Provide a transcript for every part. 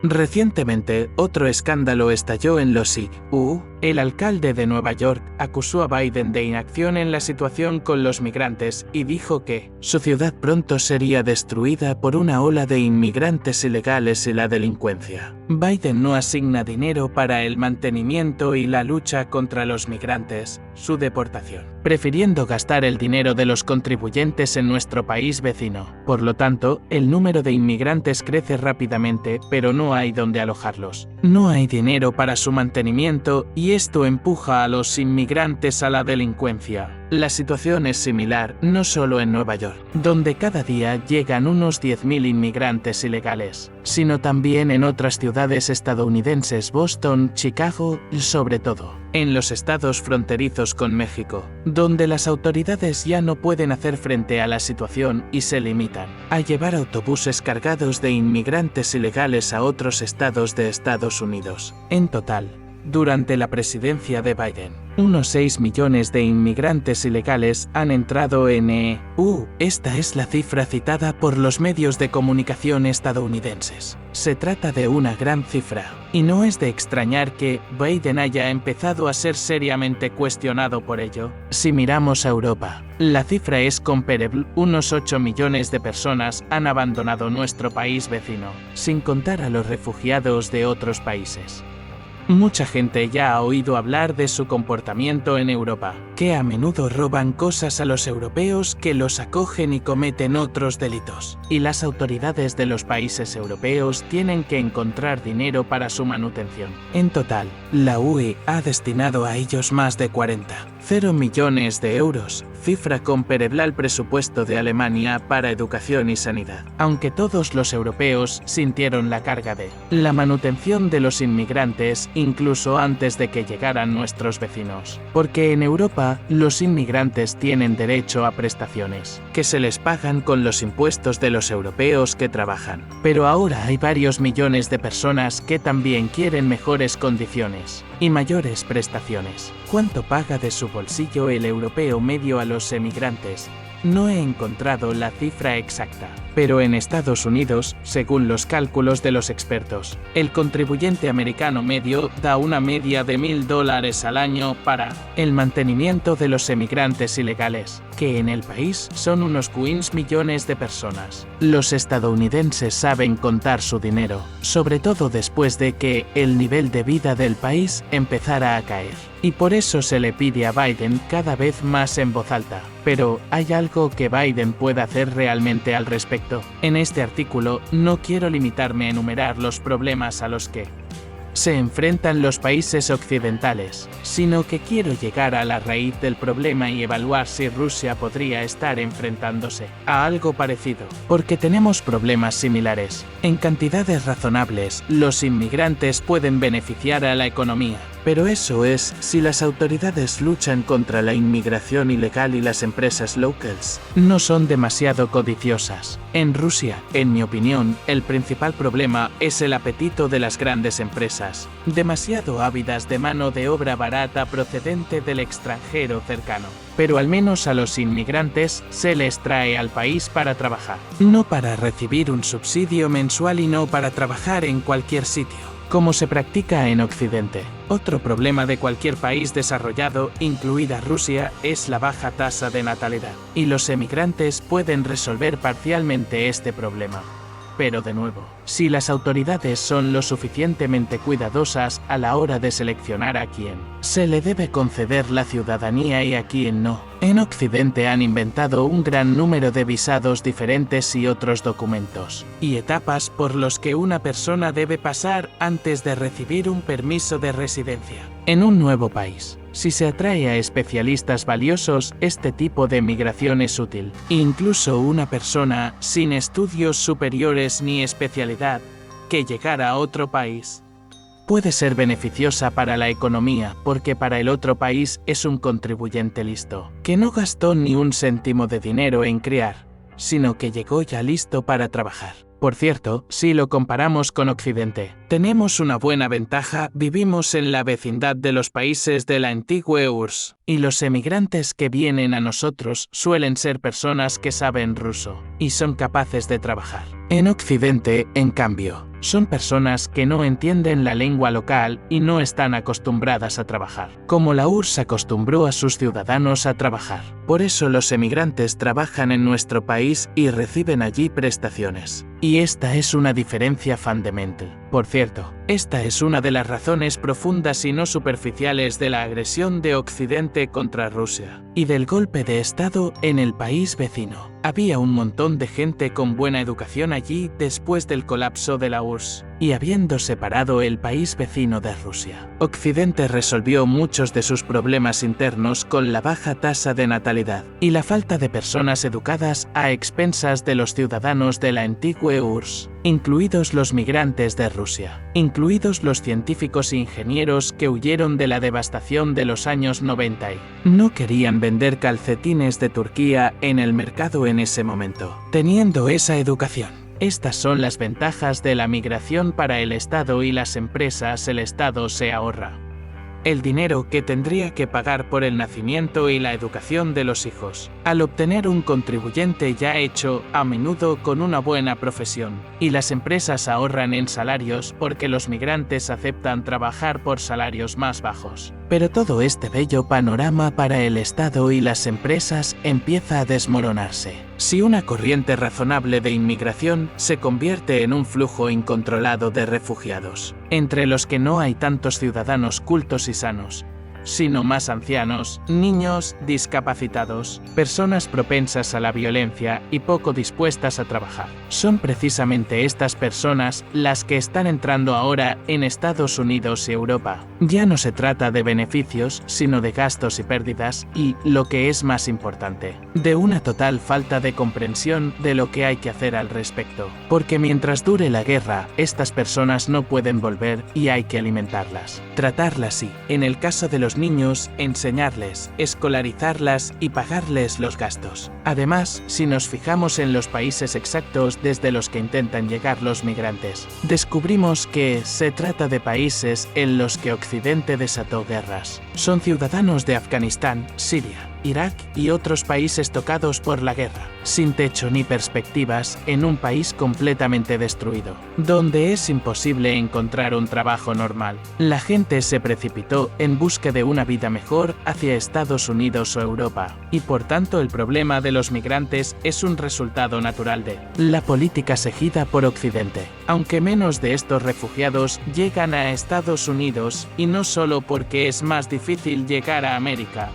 Recientemente, otro escándalo estalló en los I.U. El alcalde de Nueva York acusó a Biden de inacción en la situación con los migrantes y dijo que su ciudad pronto sería destruida por una ola de inmigrantes ilegales y la delincuencia. Biden no asigna dinero para el mantenimiento y la lucha contra los migrantes, su deportación, prefiriendo gastar el dinero de los contribuyentes en nuestro país vecino. Por lo tanto, el número de inmigrantes crece rápidamente, pero no hay donde alojarlos. No hay dinero para su mantenimiento y esto empuja a los inmigrantes a la delincuencia. La situación es similar no solo en Nueva York, donde cada día llegan unos 10.000 inmigrantes ilegales, sino también en otras ciudades estadounidenses, Boston, Chicago y sobre todo en los estados fronterizos con México, donde las autoridades ya no pueden hacer frente a la situación y se limitan a llevar autobuses cargados de inmigrantes ilegales a otros estados de Estados Unidos. En total, durante la presidencia de Biden, unos 6 millones de inmigrantes ilegales han entrado en EU. Esta es la cifra citada por los medios de comunicación estadounidenses. Se trata de una gran cifra, y no es de extrañar que Biden haya empezado a ser seriamente cuestionado por ello. Si miramos a Europa, la cifra es comparable. Unos 8 millones de personas han abandonado nuestro país vecino, sin contar a los refugiados de otros países. Mucha gente ya ha oído hablar de su comportamiento en Europa, que a menudo roban cosas a los europeos que los acogen y cometen otros delitos. Y las autoridades de los países europeos tienen que encontrar dinero para su manutención. En total, la UE ha destinado a ellos más de 40,0 millones de euros, cifra comparable al presupuesto de Alemania para educación y sanidad. Aunque todos los europeos sintieron la carga de la manutención de los inmigrantes incluso antes de que llegaran nuestros vecinos. Porque en Europa, los inmigrantes tienen derecho a prestaciones, que se les pagan con los impuestos de los europeos que trabajan. Pero ahora hay varios millones de personas que también quieren mejores condiciones y mayores prestaciones. ¿Cuánto paga de su bolsillo el europeo medio a los emigrantes? No he encontrado la cifra exacta, pero en Estados Unidos, según los cálculos de los expertos, el contribuyente americano medio da una media de $1.000 al año para el mantenimiento de los emigrantes ilegales, que en el país son unos 15 millones de personas. Los estadounidenses saben contar su dinero, sobre todo después de que el nivel de vida del país empezara a caer. Y por eso se le pide a Biden cada vez más en voz alta. Pero, ¿hay algo que Biden pueda hacer realmente al respecto? En este artículo, no quiero limitarme a enumerar los problemas a los que se enfrentan los países occidentales, sino que quiero llegar a la raíz del problema y evaluar si Rusia podría estar enfrentándose a algo parecido, porque tenemos problemas similares. En cantidades razonables, los inmigrantes pueden beneficiar a la economía, pero eso es si las autoridades luchan contra la inmigración ilegal y las empresas locals no son demasiado codiciosas. En Rusia, en mi opinión, el principal problema es el apetito de las grandes empresas, demasiado ávidas de mano de obra barata procedente del extranjero cercano. Pero al menos a los inmigrantes se les trae al país para trabajar, no para recibir un subsidio mensual y no para trabajar en cualquier sitio, como se practica en Occidente. Otro problema de cualquier país desarrollado, incluida Rusia, es la baja tasa de natalidad, y los emigrantes pueden resolver parcialmente este problema. Pero de nuevo, si las autoridades son lo suficientemente cuidadosas a la hora de seleccionar a quién se le debe conceder la ciudadanía y a quién no. En Occidente han inventado un gran número de visados diferentes y otros documentos y etapas por los que una persona debe pasar antes de recibir un permiso de residencia en un nuevo país. Si se atrae a especialistas valiosos, este tipo de migración es útil. Incluso una persona sin estudios superiores ni especialidad que llegara a otro país puede ser beneficiosa para la economía porque para el otro país es un contribuyente listo, que no gastó ni un céntimo de dinero en criar, sino que llegó ya listo para trabajar. Por cierto, si lo comparamos con Occidente, tenemos una buena ventaja: vivimos en la vecindad de los países de la antigua URSS, y los emigrantes que vienen a nosotros suelen ser personas que saben ruso y son capaces de trabajar. En Occidente, en cambio, son personas que no entienden la lengua local y no están acostumbradas a trabajar, como la URSS acostumbró a sus ciudadanos a trabajar. Por eso los emigrantes trabajan en nuestro país y reciben allí prestaciones. Y esta es una diferencia fundamental. Por cierto, esta es una de las razones profundas y no superficiales de la agresión de Occidente contra Rusia y del golpe de Estado en el país vecino. Había un montón de gente con buena educación allí después del colapso de la URSS y habiendo separado el país vecino de Rusia. Occidente resolvió muchos de sus problemas internos con la baja tasa de natalidad y la falta de personas educadas a expensas de los ciudadanos de la antigua URSS, incluidos los migrantes de Rusia, incluidos los científicos e ingenieros que huyeron de la devastación de los años 90 y no querían vender calcetines de Turquía en el mercado en ese momento, teniendo esa educación. Estas son las ventajas de la migración para el Estado y las empresas. El Estado se ahorra el dinero que tendría que pagar por el nacimiento y la educación de los hijos, al obtener un contribuyente ya hecho, a menudo con una buena profesión, y las empresas ahorran en salarios porque los migrantes aceptan trabajar por salarios más bajos. Pero todo este bello panorama para el Estado y las empresas empieza a desmoronarse si una corriente razonable de inmigración se convierte en un flujo incontrolado de refugiados, entre los que no hay tantos ciudadanos cultos y sanos, sino más ancianos, niños, discapacitados, personas propensas a la violencia y poco dispuestas a trabajar. Son precisamente estas personas las que están entrando ahora en Estados Unidos y Europa. Ya no se trata de beneficios, sino de gastos y pérdidas y, lo que es más importante, de una total falta de comprensión de lo que hay que hacer al respecto. Porque mientras dure la guerra, estas personas no pueden volver y hay que alimentarlas, tratarlas y, en el caso de los niños, enseñarles, escolarizarlas y pagarles los gastos. Además, si nos fijamos en los países exactos desde los que intentan llegar los migrantes, descubrimos que se trata de países en los que Occidente desató guerras. Son ciudadanos de Afganistán, Siria, Irak y otros países tocados por la guerra, sin techo ni perspectivas, en un país completamente destruido, donde es imposible encontrar un trabajo normal. La gente se precipitó en busca de una vida mejor hacia Estados Unidos o Europa, y por tanto el problema de los migrantes es un resultado natural de la política seguida por Occidente. Aunque menos de estos refugiados llegan a Estados Unidos, y no solo porque es más difícil llegar a América,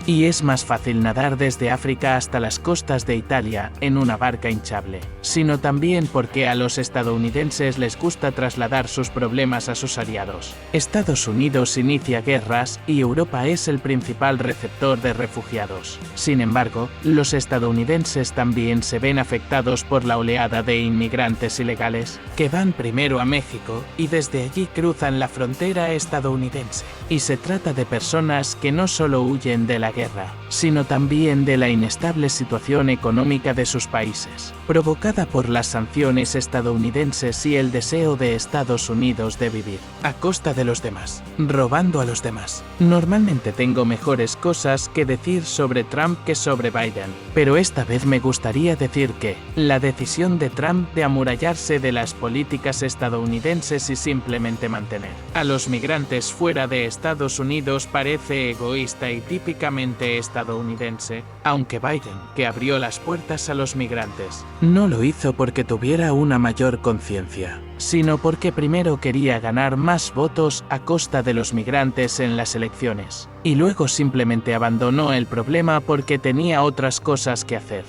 y es más fácil nadar desde África hasta las costas de Italia en una barca hinchable, sino también porque a los estadounidenses les gusta trasladar sus problemas a sus aliados. Estados Unidos inicia guerras y Europa es el principal receptor de refugiados. Sin embargo, los estadounidenses también se ven afectados por la oleada de inmigrantes ilegales, que van primero a México y desde allí cruzan la frontera estadounidense. Y se trata de personas que no solo huyen de la guerra, sino también de la inestable situación económica de sus países, provocada por las sanciones estadounidenses y el deseo de Estados Unidos de vivir a costa de los demás, robando a los demás. Normalmente tengo mejores cosas que decir sobre Trump que sobre Biden, pero esta vez me gustaría decir que la decisión de Trump de amurallarse de las políticas estadounidenses y simplemente mantener a los migrantes fuera de Estados Unidos parece egoísta y típicamente estadounidense, aunque Biden, que abrió las puertas a los migrantes, no lo hizo porque tuviera una mayor conciencia, sino porque primero quería ganar más votos a costa de los migrantes en las elecciones, y luego simplemente abandonó el problema porque tenía otras cosas que hacer.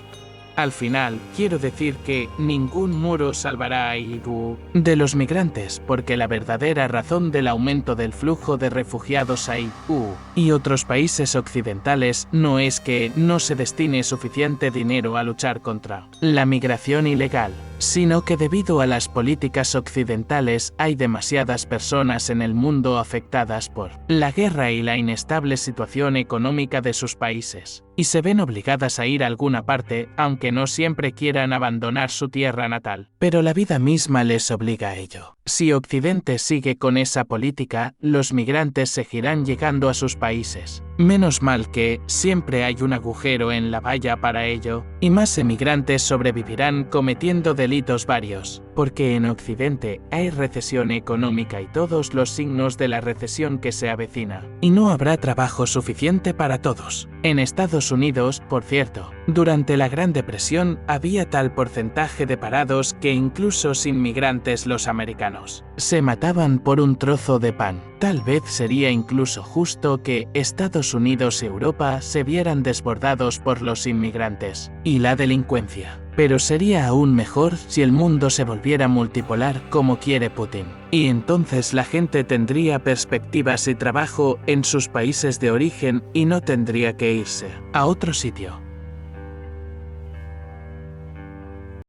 Al final, quiero decir que ningún muro salvará a IU de los migrantes, porque la verdadera razón del aumento del flujo de refugiados a IU y otros países occidentales no es que no se destine suficiente dinero a luchar contra la migración ilegal, sino que debido a las políticas occidentales hay demasiadas personas en el mundo afectadas por la guerra y la inestable situación económica de sus países. y se ven obligadas a ir a alguna parte, aunque no siempre quieran abandonar su tierra natal. Pero la vida misma les obliga a ello. Si Occidente sigue con esa política, los migrantes seguirán llegando a sus países. Menos mal que siempre hay un agujero en la valla para ello, y más emigrantes sobrevivirán cometiendo delitos varios, porque en Occidente hay recesión económica y todos los signos de la recesión que se avecina, y no habrá trabajo suficiente para todos. En Estados Unidos, por cierto, durante la Gran Depresión había tal porcentaje de parados que incluso sin migrantes los americanos se mataban por un trozo de pan. Tal vez sería incluso justo que Estados Unidos y Europa se vieran desbordados por los inmigrantes y la delincuencia. Pero sería aún mejor si el mundo se volviera multipolar como quiere Putin. Y entonces la gente tendría perspectivas y trabajo en sus países de origen y no tendría que irse a otro sitio.